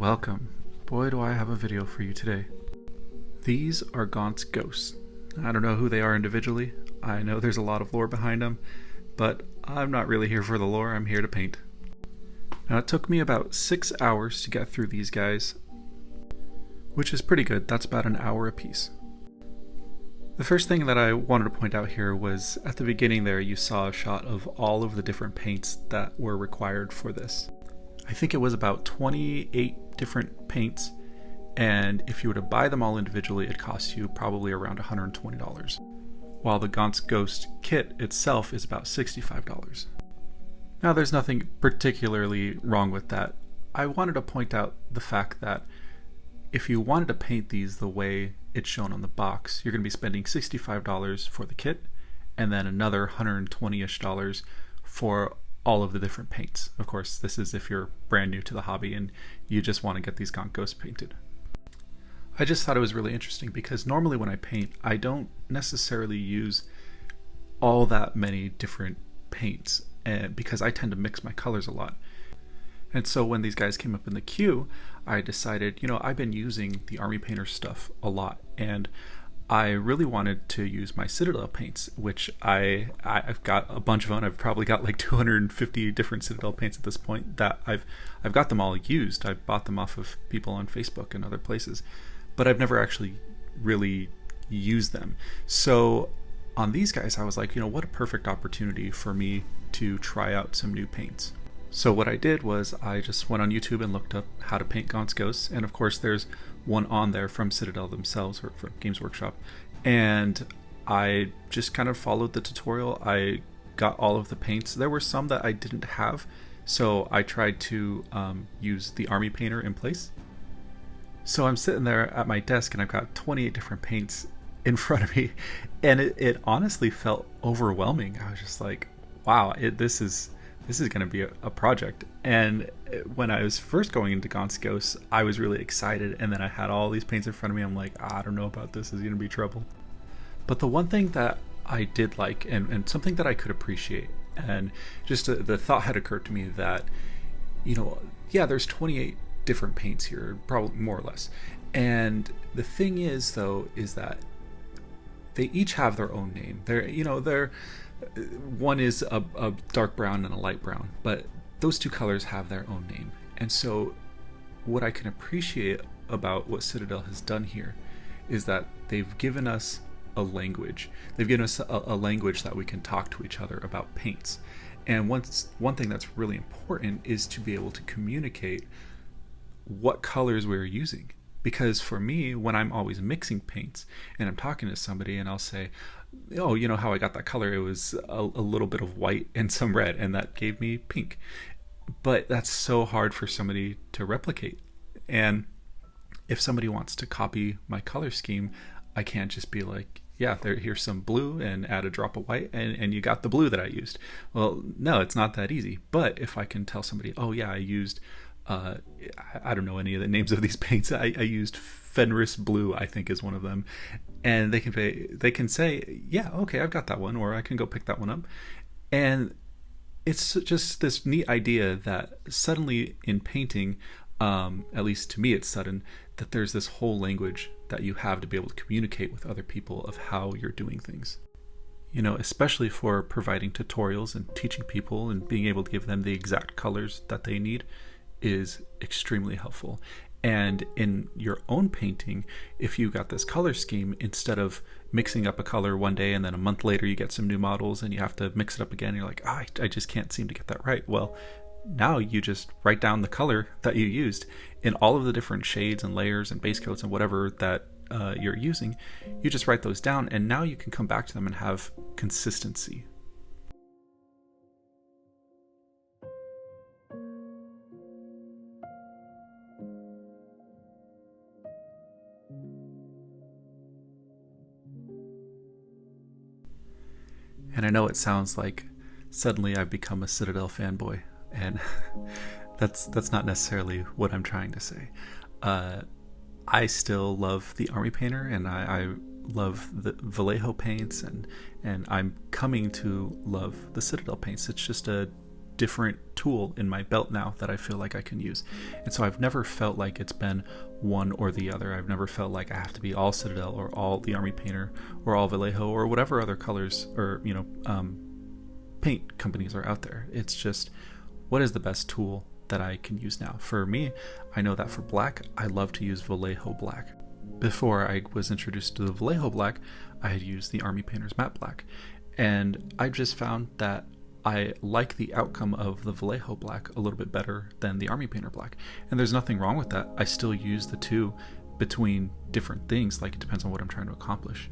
Welcome. Boy, do I have a video for you today. These are Gaunts ghosts. I don't know who they are individually. I know there's a lot of lore behind them, but I'm not really here for the lore, I'm here to paint. Now it took me about 6 hours to get through these guys, which is pretty good. That's about an hour a piece. The first thing that I wanted to point out here was at the beginning there you saw a shot of all of the different paints that were required for this. I think it was about 28 different paints, and if you were to buy them all individually it costs you probably around $120, while the Gaunts Ghost kit itself is about $65. Now there's nothing particularly wrong with that. I wanted to point out the fact that if you wanted to paint these the way it's shown on the box, you're going to be spending $65 for the kit and then another $120-ish for all of the different paints. Of course, this is if you're brand new to the hobby and you just want to get these Gaunt Ghosts painted. I just thought it was really interesting because normally when I paint, I don't necessarily use all that many different paints because I tend to mix my colors a lot. And so when these guys came up in the queue, I decided, I've been using the Army Painter stuff a lot, and I really wanted to use my Citadel paints, which I've got a bunch of them. I've probably got like 250 different Citadel paints at this point that I've got them all used. I bought them off of people on Facebook and other places, but I've never actually really used them. So on these guys, I was like, what a perfect opportunity for me to try out some new paints. So what I did was I just went on YouTube and looked up how to paint Gaunts Ghosts, and of course there's one on there from Citadel themselves or from Games Workshop, and I just kind of followed the tutorial. I got all of the paints. There were some that I didn't have, so I tried to use the Army Painter in place. So I'm sitting there at my desk and I've got 28 different paints in front of me, and it honestly felt overwhelming. I was just like, wow, this is going to be a project. And when I was first going into Gaunts Ghosts, I was really excited, and then I had all these paints in front of me. I'm like, I don't know about this. Is going to be trouble. But the one thing that I did like, and something that I could appreciate, and just the thought had occurred to me that, there's 28 different paints here, probably more or less. And the thing is, though, is that they each have their own name. They're one is a dark brown and a light brown, but those two colors have their own name. And so what I can appreciate about what Citadel has done here is that they've given us a language. They've given us a language that we can talk to each other about paints. And one thing that's really important is to be able to communicate what colors we're using. Because for me, when I'm always mixing paints and I'm talking to somebody and I'll say, oh, you know how I got that color? It was a little bit of white and some red, and that gave me pink. But that's so hard for somebody to replicate. And if somebody wants to copy my color scheme, I can't just be like, yeah, here's some blue and add a drop of white and you got the blue that I used. Well, no, it's not that easy. But if I can tell somebody, oh yeah, I used I don't know any of the names of these paints. I used Fenris Blue, I think is one of them, and they can say, yeah, okay, I've got that one, or I can go pick that one up. And it's just this neat idea that suddenly in painting, at least to me it's sudden, that there's this whole language that you have to be able to communicate with other people of how you're doing things. Especially for providing tutorials and teaching people and being able to give them the exact colors that they need is extremely helpful. And in your own painting, if you got this color scheme, instead of mixing up a color one day and then a month later you get some new models and you have to mix it up again, you're like, I just can't seem to get that right. Well, now you just write down the color that you used in all of the different shades and layers and base coats and whatever that you're using. You just write those down, and now you can come back to them and have consistency. And I know it sounds like suddenly I've become a Citadel fanboy, and that's not necessarily what I'm trying to say. I still love the Army Painter, and I love the Vallejo paints, and I'm coming to love the Citadel paints. It's just a different tool in my belt now that I feel like I can use. And so I've never felt like it's been one or the other. I've never felt like I have to be all Citadel or all the Army Painter or all Vallejo or whatever other colors or, paint companies are out there. It's just, what is the best tool that I can use now? For me, I know that for black, I love to use Vallejo black. Before I was introduced to the Vallejo black, I had used the Army Painter's matte black. And I just found that I like the outcome of the Vallejo black a little bit better than the Army Painter black. And there's nothing wrong with that. I still use the two between different things, like it depends on what I'm trying to accomplish.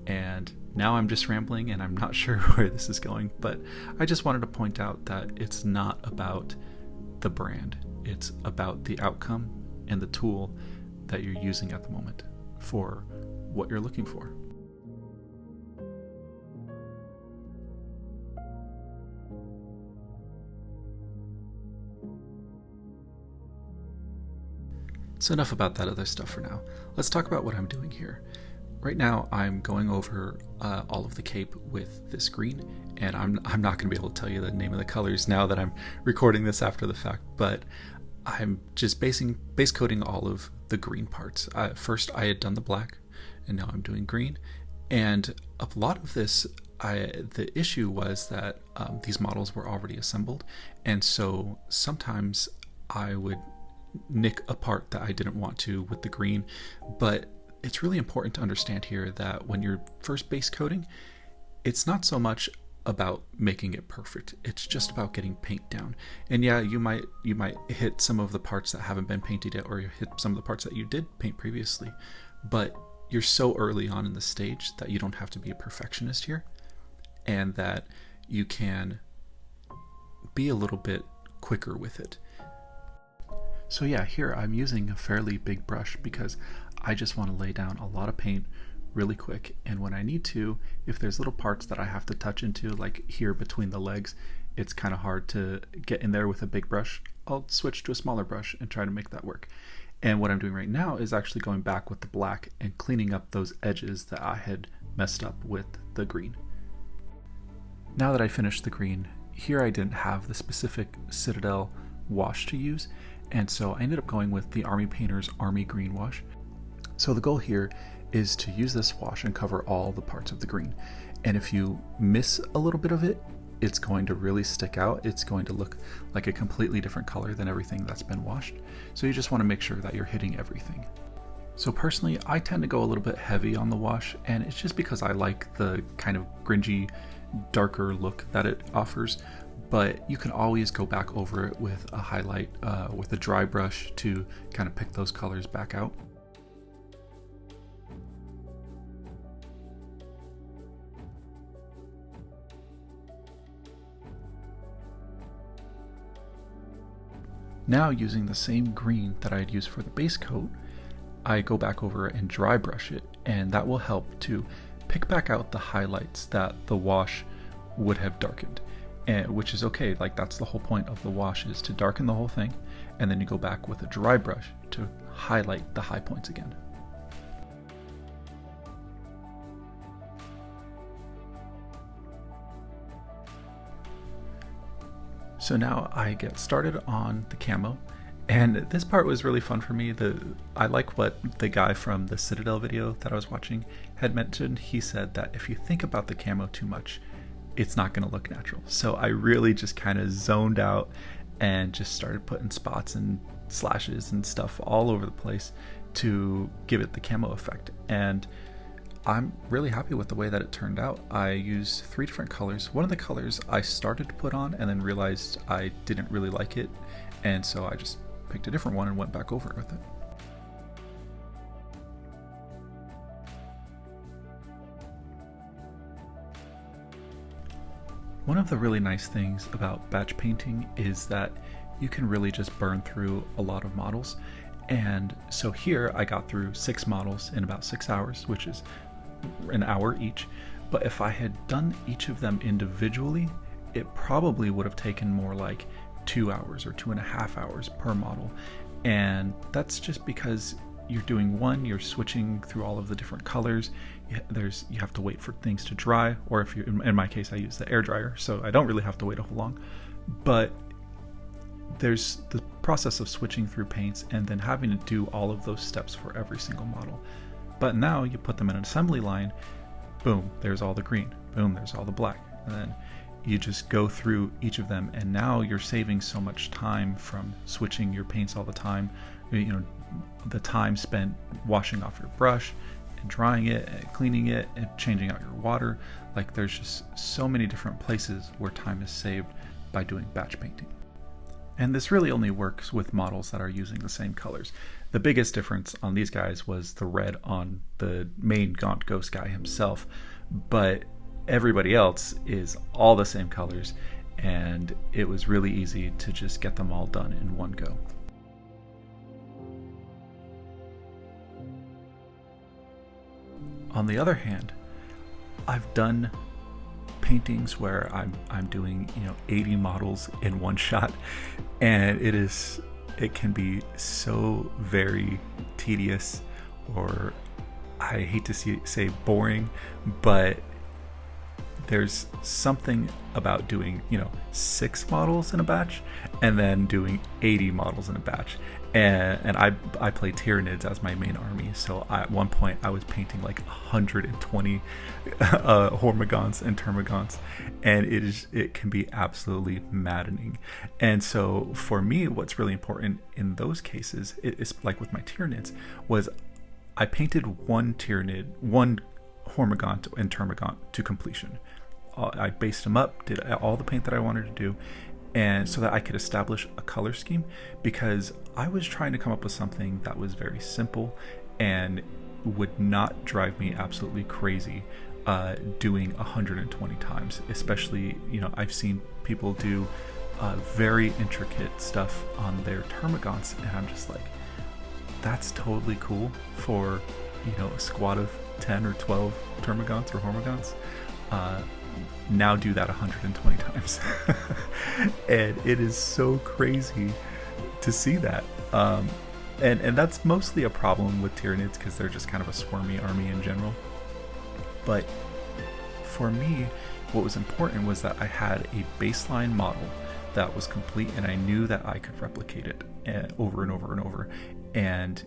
And now I'm just rambling and I'm not sure where this is going, but I just wanted to point out that it's not about the brand. It's about the outcome and the tool that you're using at the moment for what you're looking for. So enough about that other stuff for now. Let's talk about what I'm doing here. Right now I'm going over all of the cape with this green, and I'm not going to be able to tell you the name of the colors now that I'm recording this after the fact, but I'm just base coating all of the green parts. First I had done the black, and now I'm doing green, and a lot of this, the issue was that these models were already assembled, and so sometimes I would nick a part that I didn't want to with the green. But it's really important to understand here that when you're first base coating, it's not so much about making it perfect. It's just about getting paint down. And yeah, you might hit some of the parts that haven't been painted yet, or you hit some of the parts that you did paint previously, but you're so early on in the stage that you don't have to be a perfectionist here, and that you can be a little bit quicker with it. So yeah, here I'm using a fairly big brush because I just want to lay down a lot of paint really quick, and when I need to, if there's little parts that I have to touch into, like here between the legs, it's kind of hard to get in there with a big brush, I'll switch to a smaller brush and try to make that work. And what I'm doing right now is actually going back with the black and cleaning up those edges that I had messed up with the green. Now that I finished the green, here I didn't have the specific Citadel wash to use, and so I ended up going with the Army Painter's Army Green wash. So the goal here is to use this wash and cover all the parts of the green. And if you miss a little bit of it, it's going to really stick out. It's going to look like a completely different color than everything that's been washed. So you just want to make sure that you're hitting everything. So personally, I tend to go a little bit heavy on the wash, and it's just because I like the kind of grungy, darker look that it offers. But you can always go back over it with a highlight, with a dry brush to kind of pick those colors back out. Now, using the same green that I had used for the base coat, I go back over and dry brush it, and that will help to pick back out the highlights that the wash would have darkened. Which is okay, like that's the whole point of the wash, is to darken the whole thing, and then you go back with a dry brush to highlight the high points again. So now I get started on the camo, and this part was really fun for me. I like what the guy from the Citadel video that I was watching had mentioned. He said that if you think about the camo too much, it's not going to look natural. So I really just kind of zoned out and just started putting spots and slashes and stuff all over the place to give it the camo effect. And I'm really happy with the way that it turned out. I used 3 different colors. One of the colors I started to put on and then realized I didn't really like it, and so I just picked a different one and went back over it with it. One of the really nice things about batch painting is that you can really just burn through a lot of models. And so here I got through 6 models in about 6 hours, which is an hour each. But if I had done each of them individually, it probably would have taken more like 2 hours or 2.5 hours per model. And that's just because you're doing one, you're switching through all of the different colors. You have to wait for things to dry, or if you, in my case, I use the air dryer, so I don't really have to wait a whole long. But there's the process of switching through paints and then having to do all of those steps for every single model. But now you put them in an assembly line, boom, there's all the green, boom, there's all the black, and then you just go through each of them, and now you're saving so much time from switching your paints all the time. You know, the time spent washing off your brush and drying it and cleaning it and changing out your water. Like, there's just so many different places where time is saved by doing batch painting. And this really only works with models that are using the same colors. The biggest difference on these guys was the red on the main Gaunt Ghost guy himself, but everybody else is all the same colors, and it was really easy to just get them all done in one go. On the other hand, I've done paintings where I'm doing 80 models in one shot, and it can be so very tedious, or I hate to say boring, but there's something about doing 6 models in a batch and then doing 80 models in a batch. And I play Tyranids as my main army, so at one point I was painting like 120 Hormagaunts and Termagants, and it can be absolutely maddening. And so for me, what's really important in those cases, it's like with my Tyranids, was I painted one Tyranid, one Hormagaunt and Termagant to completion. I based them up, did all the paint that I wanted to do, and so that I could establish a color scheme, because I was trying to come up with something that was very simple and would not drive me absolutely crazy doing 120 times. Especially, I've seen people do very intricate stuff on their Termagants, and I'm just like, that's totally cool for a squad of 10 or 12 Termagants or Hormagaunts. Now do that 120 times. And it is so crazy to see that. And that's mostly a problem with Tyranids, because they're just kind of a swarmy army in general. But for me, what was important was that I had a baseline model that was complete, and I knew that I could replicate it over and over and over, and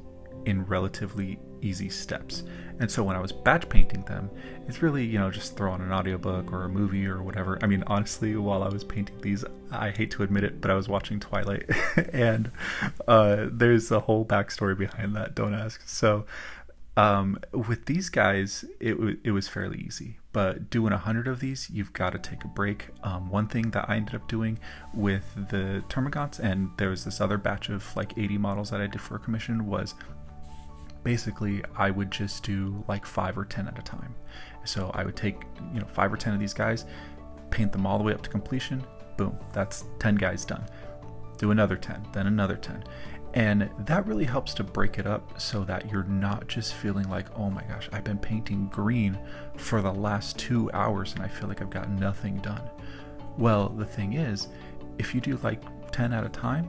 in relatively easy steps. And so when I was batch painting them, it's really, just throw on an audiobook or a movie or whatever. I mean, honestly, while I was painting these, I hate to admit it, but I was watching Twilight, and there's a whole backstory behind that, don't ask. So with these guys, it was fairly easy, but doing 100 of these, you've got to take a break. One thing that I ended up doing with the Termagants, and there was this other batch of like 80 models that I did for a commission, was basically I would just do like 5 or 10 at a time. So I would take 5 or 10 of these guys, paint them all the way up to completion, boom, that's 10 guys done. Do another 10, then another 10. And that really helps to break it up, so that you're not just feeling like, oh my gosh, I've been painting green for the last 2 hours and I feel like I've got nothing done. Well, the thing is, if you do like 10 at a time,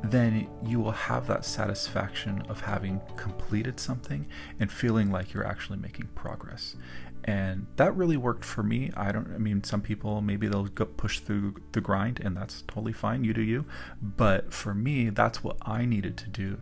then you will have that satisfaction of having completed something and feeling like you're actually making progress. And that really worked for me. I mean, some people, maybe they'll go push through the grind, and that's totally fine. You do you. But for me, that's what I needed to do.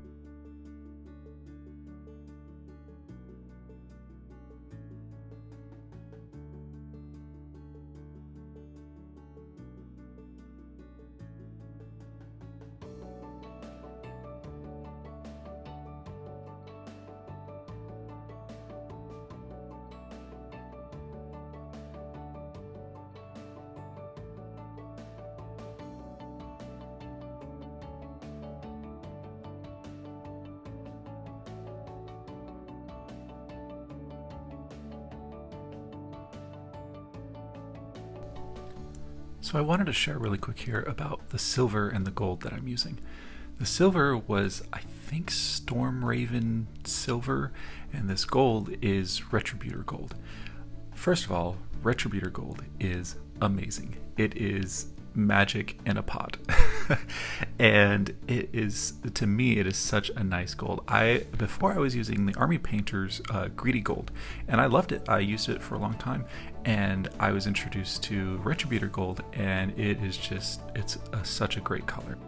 So I wanted to share really quick here about the silver and the gold that I'm using. The silver was, I think, Storm Raven silver, and this gold is Retributor gold. First of all, Retributor gold is amazing. It is magic in a pot. And it is, to me, it is such a nice gold. Before I was using the Army Painter's Greedy gold, and I loved it. I used it for a long time, and I was introduced to Retributor gold, and it is just, it's such a great color.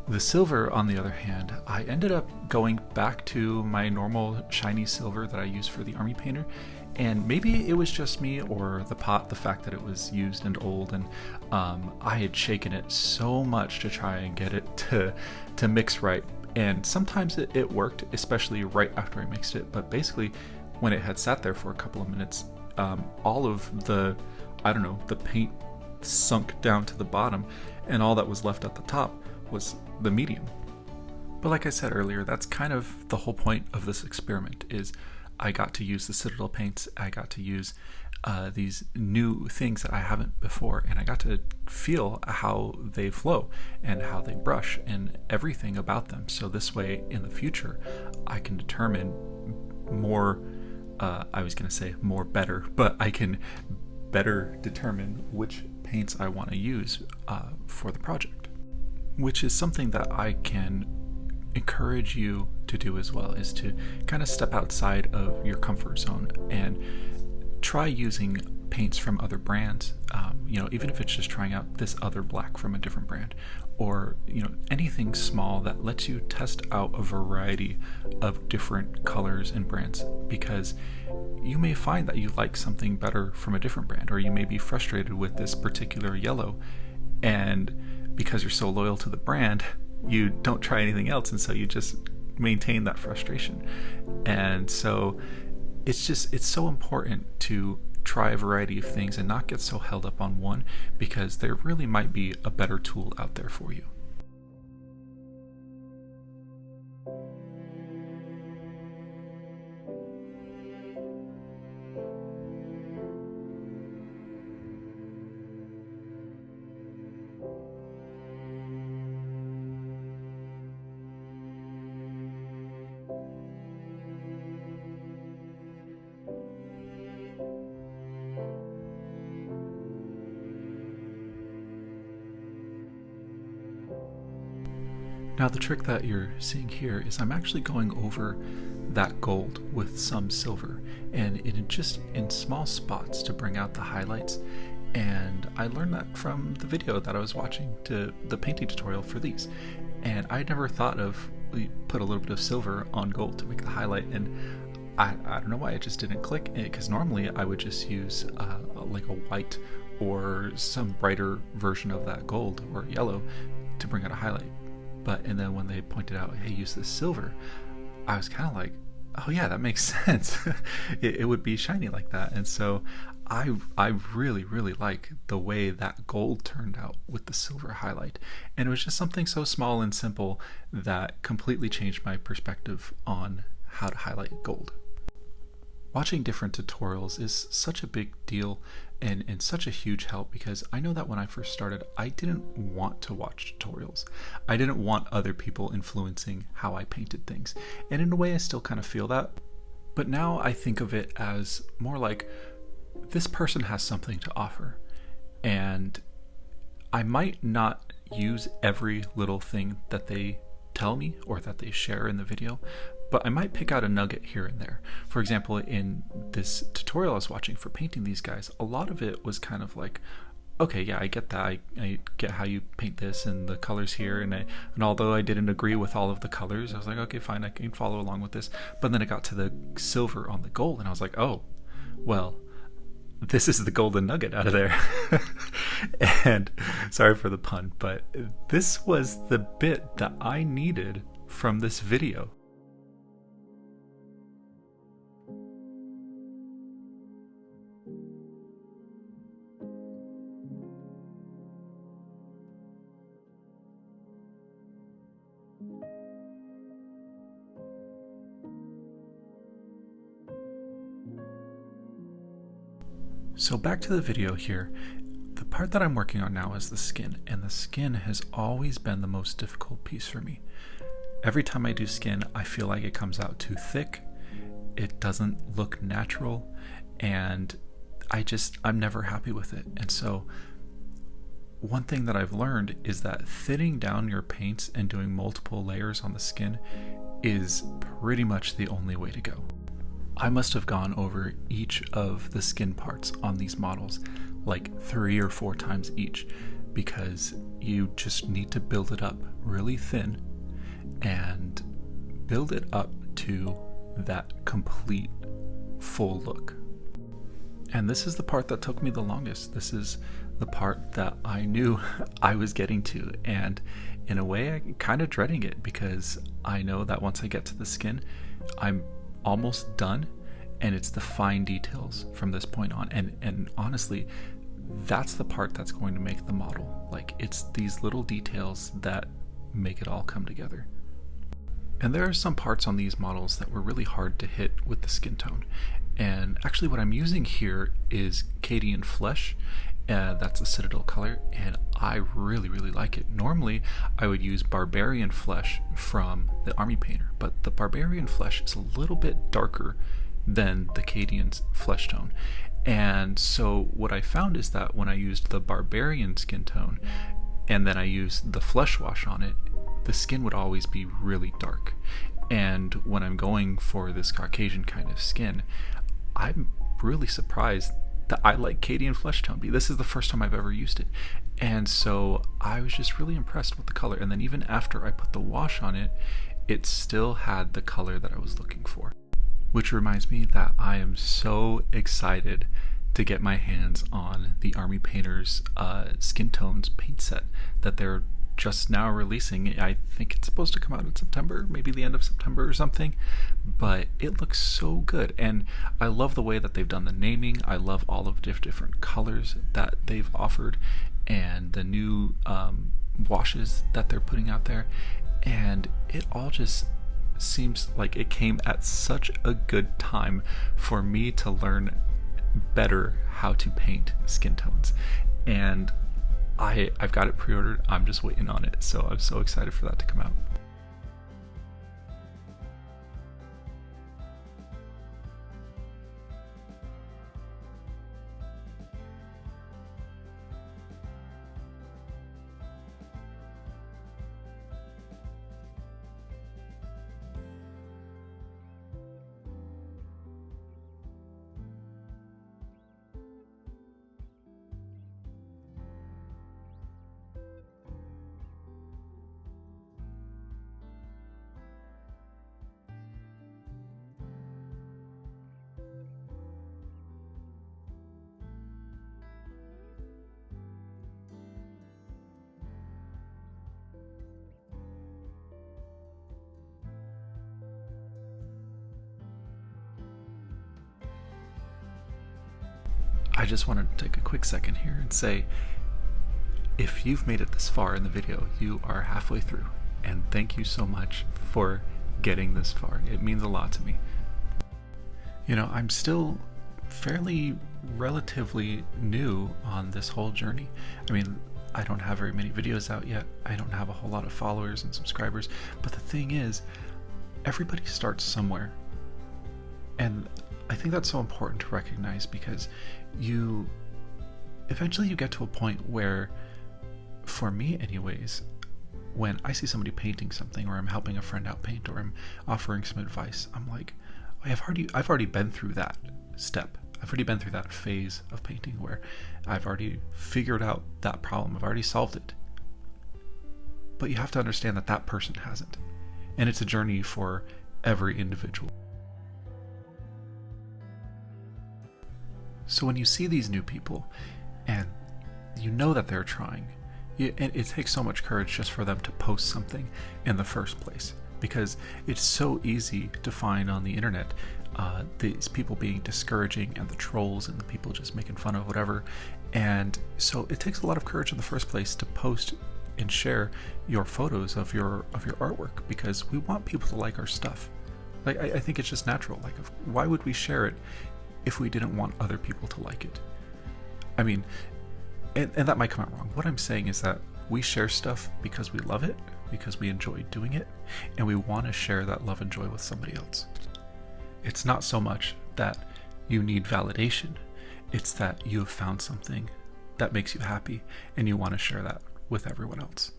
The silver, on the other hand, I ended up going back to my normal shiny silver that I use for the army painter, and maybe it was just me or the pot, the fact that it was used and old, and I had shaken it so much to try and get it to mix right, and sometimes it worked, especially right after I mixed it, but basically when it had sat there for a couple of minutes, all of the paint sunk down to the bottom, and all that was left at the top was the medium. But like I said earlier, that's kind of the whole point of this experiment, is I got to use the Citadel paints, I got to use these new things that I haven't before, and I got to feel how they flow and how they brush and everything about them. So this way in the future I can determine more, I was going to say more better, but I can better determine which paints I want to use for the project, which is something that I can encourage you to do as well, is to kind of step outside of your comfort zone and try using paints from other brands, even if it's just trying out this other black from a different brand, or anything small that lets you test out a variety of different colors and brands, because you may find that you like something better from a different brand, or you may be frustrated with this particular yellow, and because you're so loyal to the brand, you don't try anything else, and so you just maintain that frustration. And so it's so important to try a variety of things and not get so held up on one, because there really might be a better tool out there for you. Now the trick that you're seeing here is I'm actually going over that gold with some silver, and just in small spots to bring out the highlights. And I learned that from the video that I was watching, to the painting tutorial for these, and I never thought of put a little bit of silver on gold to make the highlight, and I don't know why it just didn't click, because normally I would just use like a white or some brighter version of that gold or yellow to bring out a highlight. And then when they pointed out, hey, use this silver, I was kind of like, oh yeah, that makes sense. it would be shiny like that. And so I really, really like the way that gold turned out with the silver highlight. And it was just something so small and simple that completely changed my perspective on how to highlight gold. Watching different tutorials is such a big deal and such a huge help, because I know that when I first started, I didn't want to watch tutorials. I didn't want other people influencing how I painted things. And in a way, I still kind of feel that. But now I think of it as more like, this person has something to offer. And I might not use every little thing that they tell me or that they share in the video, but I might pick out a nugget here and there. For example, in this tutorial I was watching for painting these guys, a lot of it was kind of like, okay, yeah, I get that. I get how you paint this and the colors here. And although I didn't agree with all of the colors, I was like, okay, fine, I can follow along with this. But then it got to the silver on the gold, and I was like, oh, well, this is the golden nugget out of there. And sorry for the pun, but this was the bit that I needed from this video. So back to the video here. The part that I'm working on now is the skin, and the skin has always been the most difficult piece for me. Every time I do skin, I feel like it comes out too thick, it doesn't look natural, and I'm never happy with it. And so one thing that I've learned is that thinning down your paints and doing multiple layers on the skin is pretty much the only way to go. I must have gone over each of the skin parts on these models like 3 or 4 times each, because you just need to build it up really thin and build it up to that complete full look. And this is the part that took me the longest. This is the part that I knew I was getting to, and in a way I'm kind of dreading it, because I know that once I get to the skin, I'm almost done, and it's the fine details from this point on. And honestly, that's the part that's going to make the model. Like, it's these little details that make it all come together. And there are some parts on these models that were really hard to hit with the skin tone. And actually what I'm using here is Cadian Flesh. That's a Citadel color, and I really like it. Normally I would use Barbarian Flesh from the Army Painter, but the Barbarian Flesh is a little bit darker than the Cadian Flesh tone. And so what I found is that when I used the Barbarian skin tone and then I used the Flesh Wash on it, the skin would always be really dark. And when I'm going for this Caucasian kind of skin, I'm really surprised that I like Cadian Flesh tone. This is the first time I've ever used it. And so I was just really impressed with the color. And then even after I put the wash on it, it still had the color that I was looking for. Which reminds me that I am so excited to get my hands on the Army Painter's Skin Tones paint set that they're just now releasing. I think it's supposed to come out in September, maybe the end of September or something, but it looks so good. And I love the way that they've done the naming. I love all of the different colors that they've offered and the new washes that they're putting out there. And it all just seems like it came at such a good time for me to learn better how to paint skin tones. And I've got it pre-ordered. I'm just waiting on it, so I'm so excited for that to come out. I just wanted to take a quick second here and say, if you've made it this far in the video, you are halfway through, and thank you so much for getting this far. It means a lot to me. You know, I'm still fairly relatively new on this whole journey. I mean, I don't have very many videos out yet. I don't have a whole lot of followers and subscribers, but the thing is, everybody starts somewhere. And I think that's so important to recognize, because eventually you get to a point where, for me anyways, when I see somebody painting something, or I'm helping a friend out paint, or I'm offering some advice, I'm like, I've already been through that step. I've already been through that phase of painting where I've already figured out that problem. I've already solved it. But you have to understand that that person hasn't. And it's a journey for every individual. So when you see these new people and you know that they're trying, it takes so much courage just for them to post something in the first place, because it's so easy to find on the internet these people being discouraging, and the trolls and the people just making fun of whatever. And so it takes a lot of courage in the first place to post and share your photos of your artwork, because we want people to like our stuff. Like, I think it's just natural. Like, why would we share it if we didn't want other people to like it? I mean, and that might come out wrong. What I'm saying is that we share stuff because we love it, because we enjoy doing it, and we want to share that love and joy with somebody else. It's not so much that you need validation, it's that you have found something that makes you happy and you want to share that with everyone else.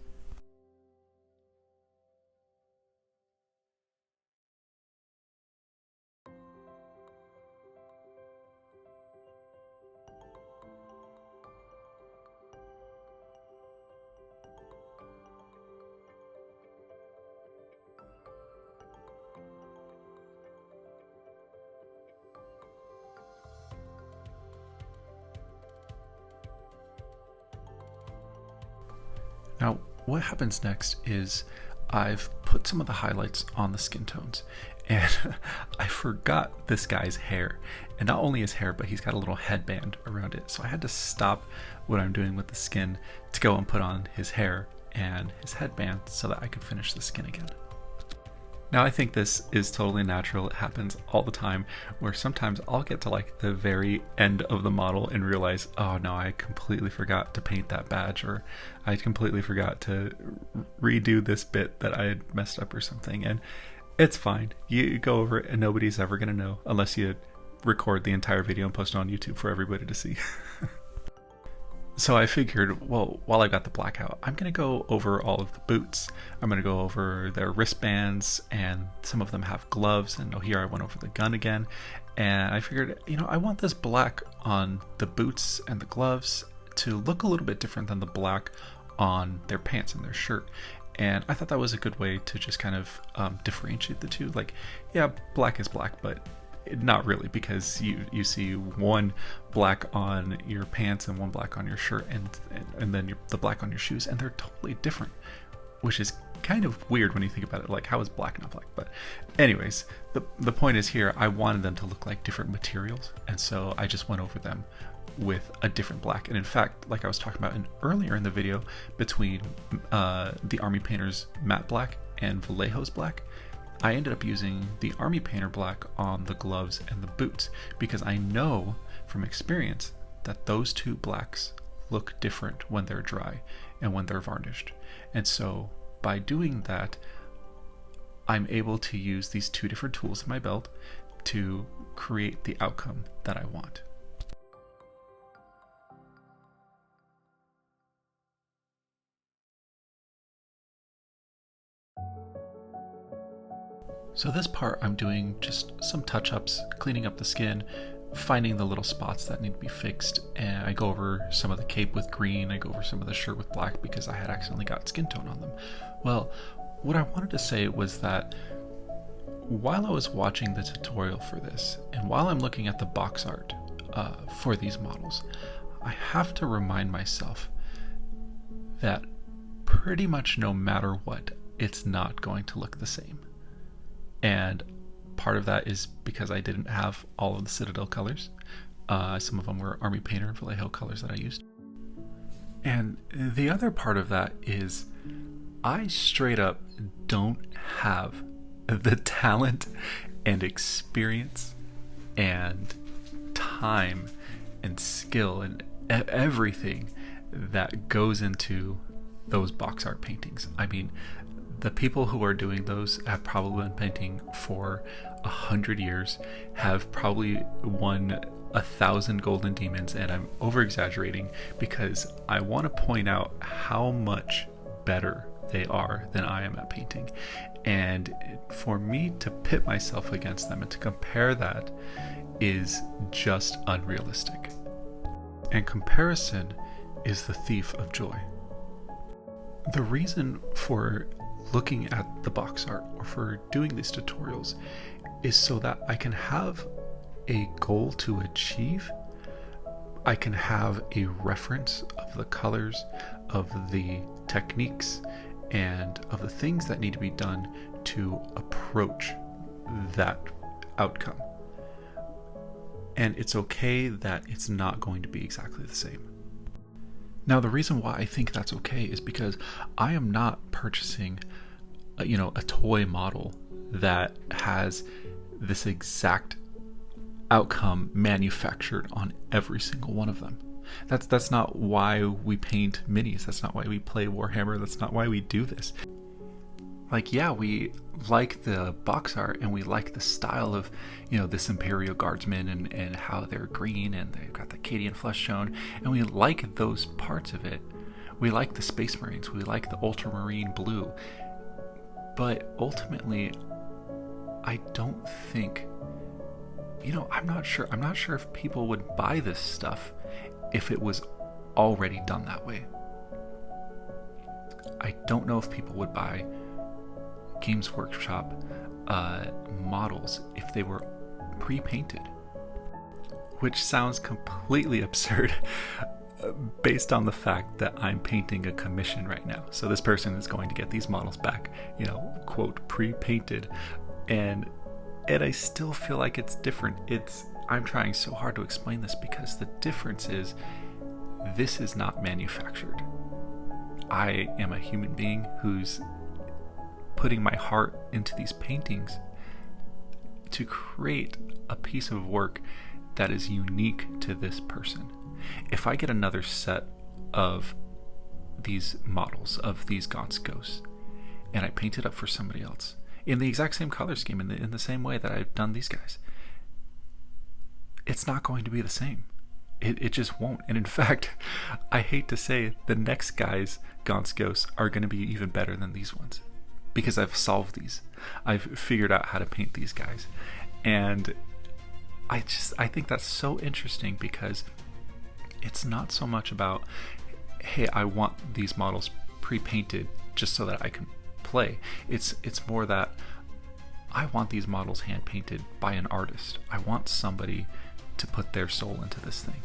what happens next is I've put some of the highlights on the skin tones, and I forgot this guy's hair. And not only his hair, but he's got a little headband around it. So I had to stop what I'm doing with the skin to go and put on his hair and his headband so that I could finish the skin again. Now I think this is totally natural. It happens all the time where sometimes I'll get to like the very end of the model and realize, oh no, I completely forgot to paint that badge, or I completely forgot to redo this bit that I had messed up or something. And it's fine. You go over it and nobody's ever going to know unless you record the entire video and post it on YouTube for everybody to see. So I figured, well, while I got the black out, I'm going to go over all of the boots. I'm going to go over their wristbands, and some of them have gloves. And here I went over the gun again. And I figured, I want this black on the boots and the gloves to look a little bit different than the black on their pants and their shirt. And I thought that was a good way to just kind of differentiate the two. Like, yeah, black is black, but not really, because you see one black on your pants and one black on your shirt, and then the black on your shoes, and they're totally different, which is kind of weird when you think about it. Like, how is black not black? But anyways, the point is here, I wanted them to look like different materials, and so I just went over them with a different black. And in fact, like I was talking about earlier in the video, between the Army Painter's matte black and Vallejo's black, I ended up using the Army Painter black on the gloves and the boots, because I know from experience that those two blacks look different when they're dry and when they're varnished. And so by doing that, I'm able to use these two different tools in my belt to create the outcome that I want. So this part I'm doing just some touch-ups, cleaning up the skin, finding the little spots that need to be fixed, and I go over some of the cape with green, I go over some of the shirt with black because I had accidentally got skin tone on them. Well, what I wanted to say was that while I was watching the tutorial for this, and while I'm looking at the box art for these models, I have to remind myself that pretty much no matter what, it's not going to look the same. And part of that is because I didn't have all of the Citadel colors. Some of them were Army Painter and Vallejo colors that I used. And the other part of that is I straight up don't have the talent and experience and time and skill and everything that goes into those box art paintings. I mean, the people who are doing those have probably been painting for 100 years, have probably won 1,000 golden demons, and I'm over exaggerating because I want to point out how much better they are than I am at painting. And for me to pit myself against them and to compare that is just unrealistic. And comparison is the thief of joy. The reason for looking at the box art or for doing these tutorials is so that I can have a goal to achieve. I can have a reference of the colors, of the techniques, and of the things that need to be done to approach that outcome. And it's okay that it's not going to be exactly the same. Now, the reason why I think that's okay is because I am not purchasing a toy model that has this exact outcome manufactured on every single one of them. That's not why we paint minis. That's not why we play Warhammer. That's not why we do this. Like, yeah, we like the box art and we like the style of, this Imperial Guardsman and how they're green and they've got the Cadian flesh tone, and we like those parts of it. We like the Space Marines. We like the ultramarine blue. But ultimately, I don't think, I'm not sure if people would buy this stuff if it was already done that way. I don't know if people would buy Games Workshop models if they were pre-painted, which sounds completely absurd, based on the fact that I'm painting a commission right now. So this person is going to get these models back, quote, pre-painted. And I still feel like it's different. I'm trying so hard to explain this because the difference is this is not manufactured. I am a human being who's putting my heart into these paintings to create a piece of work that is unique to this person. If I get another set of these models, of these Gaunts ghosts, and I paint it up for somebody else in the exact same color scheme, in the same way that I've done these guys, it's not going to be the same. It just won't. And in fact, I hate to say, the next guy's Gaunts ghosts are going to be even better than these ones, because I've solved these. I've figured out how to paint these guys. And I think that's so interesting, because it's not so much about, hey, I want these models pre-painted just so that I can play. It's more that I want these models hand painted by an artist. I want somebody to put their soul into this thing.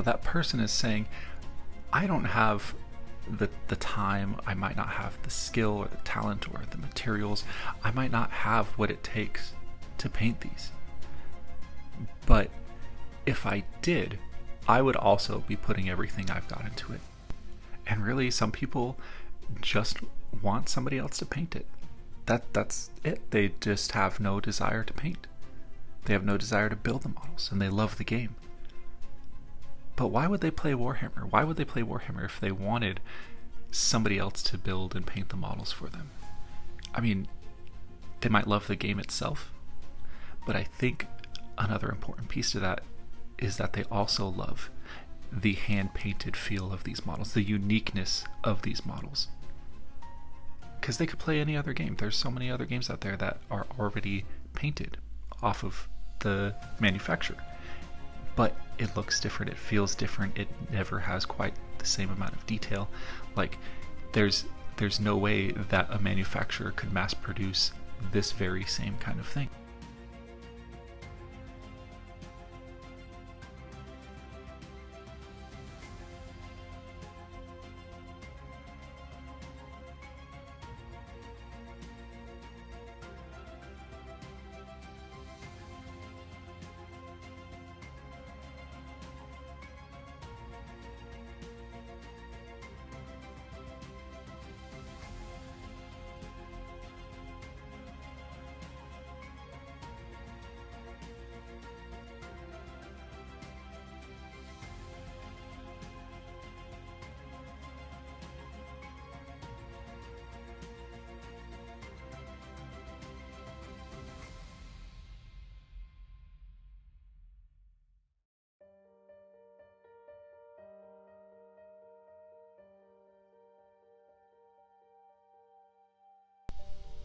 That person is saying, I don't have the time, I might not have the skill or the talent or the materials, I might not have what it takes to paint these. But if I did, I would also be putting everything I've got into it. And really, some people just want somebody else to paint it. That's it. They just have no desire to paint. They have no desire to build the models, and they love the game. But why would they play Warhammer? Why would they play Warhammer if they wanted somebody else to build and paint the models for them? I mean, they might love the game itself, but I think another important piece to that is that they also love the hand-painted feel of these models, the uniqueness of these models. Because they could play any other game. There's so many other games out there that are already painted off of the manufacturer. But it looks different, it feels different, it never has quite the same amount of detail. Like, there's no way that a manufacturer could mass produce this very same kind of thing.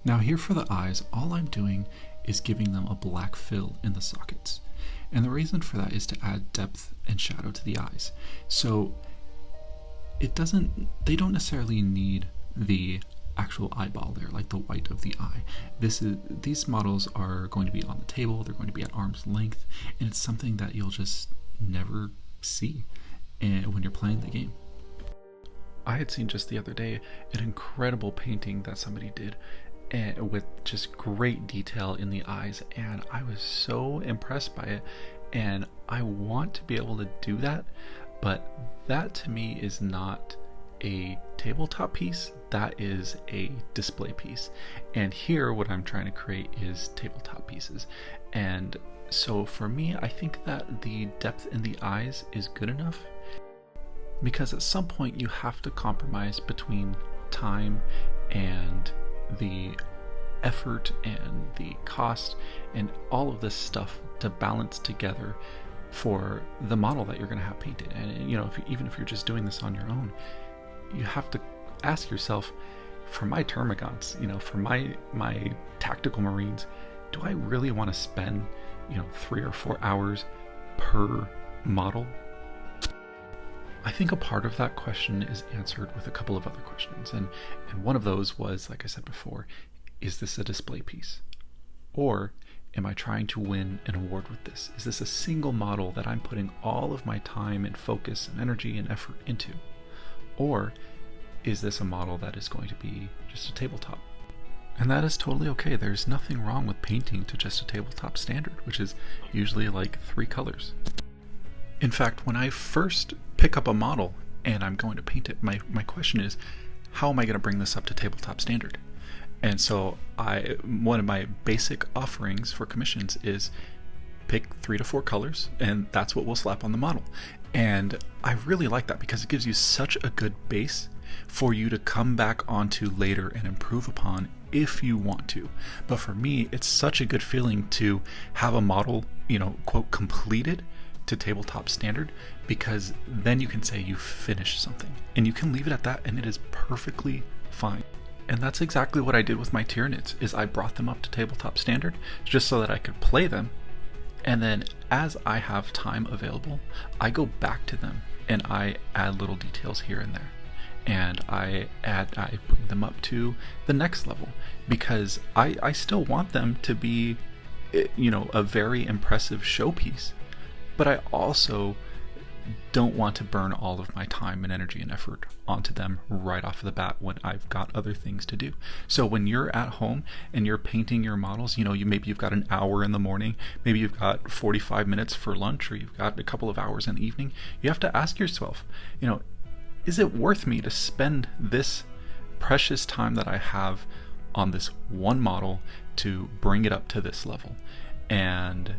Now here for the eyes, all I'm doing is giving them a black fill in the sockets. And the reason for that is to add depth and shadow to the eyes. So they don't necessarily need the actual eyeball there, like the white of the eye. These models are going to be on the table, they're going to be at arm's length, and it's something that you'll just never see when you're playing the game. I had seen just the other day an incredible painting that somebody did, and with just great detail in the eyes, and I was so impressed by it, and I want to be able to do that, but that to me is not a tabletop piece, that is a display piece. And here what I'm trying to create is tabletop pieces. And so for me, I think that the depth in the eyes is good enough, because at some point you have to compromise between time and the effort and the cost and all of this stuff to balance together for the model that you're going to have painted. And even if you're just doing this on your own, you have to ask yourself, for my termagants, for my tactical marines, do I really want to spend 3 or 4 hours per model? I think a part of that question is answered with a couple of other questions, and one of those was, like I said before, is this a display piece? Or Am I trying to win an award with this? Is this a single model that I'm putting all of my time and focus and energy and effort into? Or is this a model that is going to be just a tabletop? And that is totally okay. There's nothing wrong with painting to just a tabletop standard, which is usually like 3 colors. In fact, when I first pick up a model and I'm going to paint it, my question is, how am I going to bring this up to tabletop standard? And so one of my basic offerings for commissions is pick 3 to 4 colors, and that's what we'll slap on the model. And I really like that because it gives you such a good base for you to come back onto later and improve upon if you want to. But for me, it's such a good feeling to have a model, quote, completed to tabletop standard, because then you can say you finished something and you can leave it at that, and it is perfectly fine. And that's exactly what I did with my Tyranids, is I brought them up to tabletop standard just so that I could play them. And then as I have time available, I go back to them and I add little details here and there. And I bring them up to the next level, because I still want them to be, a very impressive showpiece. But I also don't want to burn all of my time and energy and effort onto them right off the bat when I've got other things to do. So when you're at home and you're painting your models, maybe you've got an hour in the morning, maybe you've got 45 minutes for lunch, or you've got a couple of hours in the evening, you have to ask yourself, is it worth me to spend this precious time that I have on this one model to bring it up to this level? And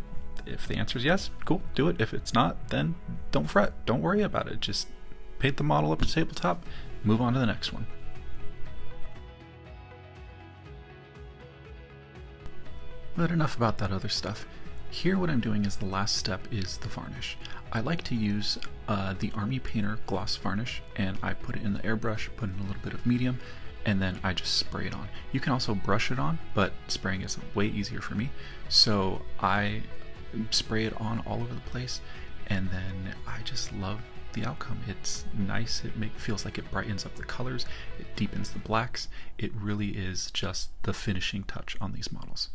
if the answer is yes, cool, do it. If it's not, then don't fret. Don't worry about it. Just paint the model up to tabletop, move on to the next one. But enough about that other stuff. Here what I'm doing is the last step is the varnish. I like to use the Army Painter gloss varnish, and I put it in the airbrush, put in a little bit of medium, and then I just spray it on. You can also brush it on, but spraying is way easier for me. So I spray it on all over the place, and then I just love the outcome. It's nice. It feels like it brightens up the colors, it deepens the blacks. It really is just the finishing touch on these models.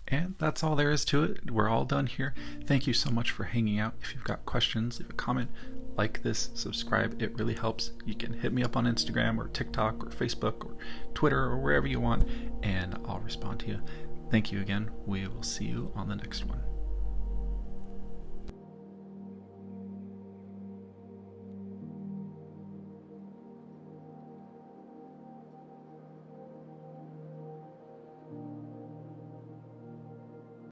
And that's all there is to it. We're all done here. Thank you so much for hanging out. If you've got questions, leave a comment, like this, subscribe. It really helps. You can hit me up on Instagram or TikTok or Facebook or Twitter or wherever you want, and I'll respond to you. Thank you again. We will see you on the next one.